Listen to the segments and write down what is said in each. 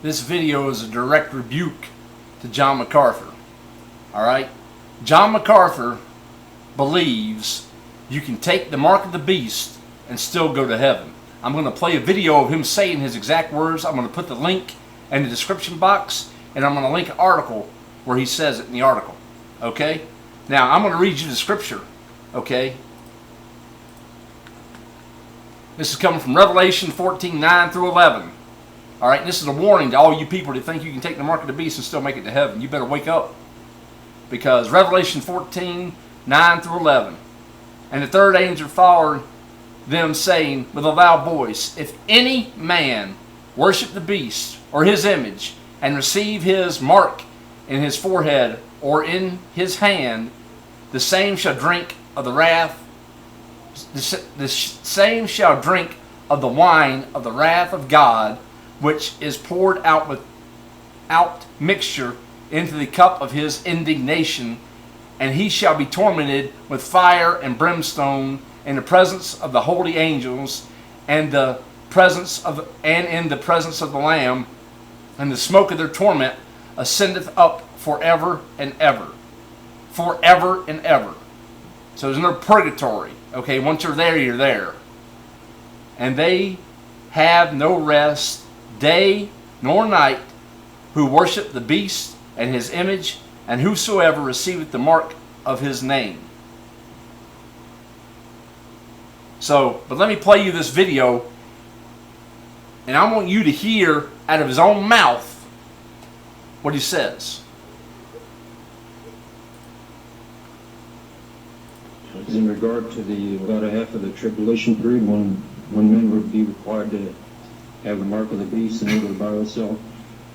This video is a direct rebuke to John MacArthur. Alright? John MacArthur believes you can take the mark of the beast and still go to heaven. I'm going to play a video of him saying his exact words. I'm going to put the link in the description box, and I'm going to link an article where he says it in the article. Okay? Now, I'm going to read you the scripture. Okay? This is coming from Revelation 14:9 through 11. Alright, this is a warning to all you people that think you can take the mark of the beast and still make it to heaven. You better wake up. Because Revelation 14:9 through 11. And the third angel followed them, saying with a loud voice, if any man worship the beast or his image, and receive his mark in his forehead or in his hand, the same shall drink of the wrath. The same shall drink of the wine of the wrath of God, which is poured out without mixture into the cup of his indignation, and he shall be tormented with fire and brimstone in the presence of the holy angels, and in the presence of the Lamb, and the smoke of their torment ascendeth up forever and ever. Forever and ever. So there's no purgatory. Okay, once you're there, you're there. And they have no rest, day nor night, who worship the beast and his image, and whosoever receiveth the mark of his name. So, but let me play you this video, and I want you to hear out of his own mouth what he says. In regard to the latter half of the tribulation period, when men would be required to have the mark of the beast and able to buy or sell.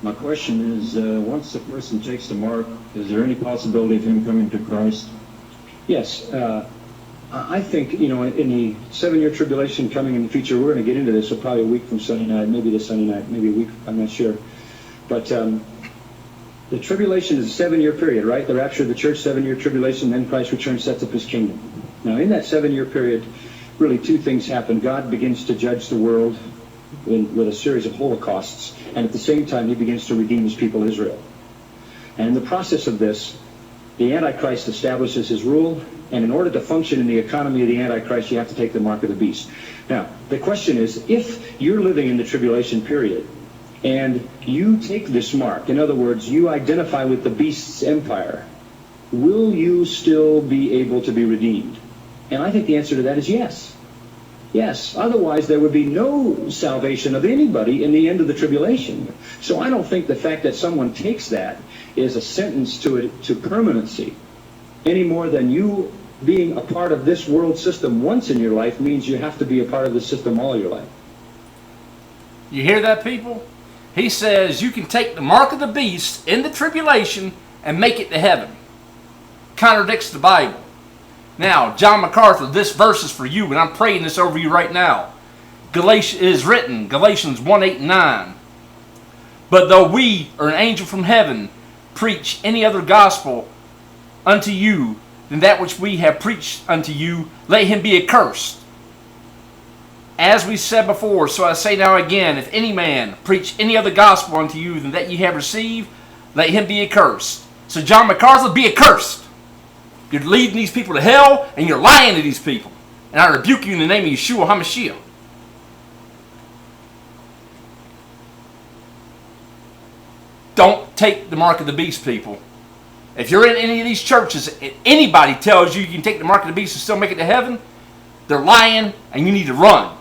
My question is, once a person takes the mark, is there any possibility of him coming to Christ? Yes. I think, in the 7-year tribulation coming in the future, we're going to get into this, so probably a week from Sunday night, maybe this Sunday night, maybe a week, I'm not sure. But the tribulation is a 7-year period, right? The rapture of the church, 7-year tribulation, then Christ returns, sets up his kingdom. Now, in that 7-year period, really two things happen. God begins to judge the world with a series of holocausts, and at the same time, he begins to redeem his people, Israel. And in the process of this, the Antichrist establishes his rule, and in order to function in the economy of the Antichrist, you have to take the mark of the beast. Now, the question is, if you're living in the tribulation period, and you take this mark, in other words, you identify with the beast's empire, will you still be able to be redeemed? And I think the answer to that is yes. Yes. Otherwise, there would be no salvation of anybody in the end of the tribulation. So I don't think the fact that someone takes that is a sentence to permanency, any more than you being a part of this world system once in your life means you have to be a part of the system all your life. You hear that, people? He says you can take the mark of the beast in the tribulation and make it to heaven. Contradicts the Bible. Now, John MacArthur, this verse is for you, and I'm praying this over you right now. It is written, Galatians 1:8-9. But though we, or an angel from heaven, preach any other gospel unto you than that which we have preached unto you, let him be accursed. As we said before, so I say now again, if any man preach any other gospel unto you than that ye have received, let him be accursed. So John MacArthur, be accursed. You're leading these people to hell, and you're lying to these people. And I rebuke you in the name of Yeshua Hamashiach. Don't take the mark of the beast, people. If you're in any of these churches, and anybody tells you you can take the mark of the beast and still make it to heaven, they're lying, and you need to run.